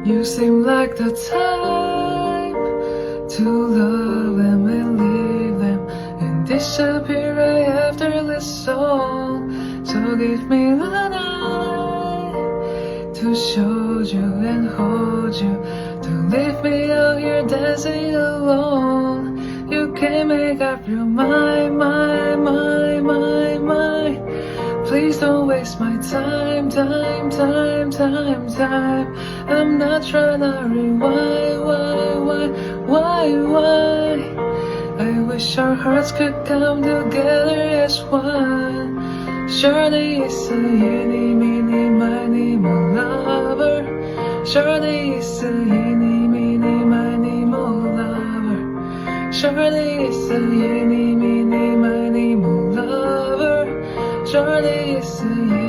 You seem like the type to love them and leave them and disappear right after this song. So give me the night to show you and hold you. Don't leave me out here dancing alone. You can't make up your mind. Please don't waste my time. I'm not trying to rewind. Why? I wish our hearts could come together as one. Surely it's a eeny, meeny, miny, mo lover. Surely it's a eeny, meeny, miny, mo lover. Surely it's a eeny, meeny, miny, mo lover. Surely it's a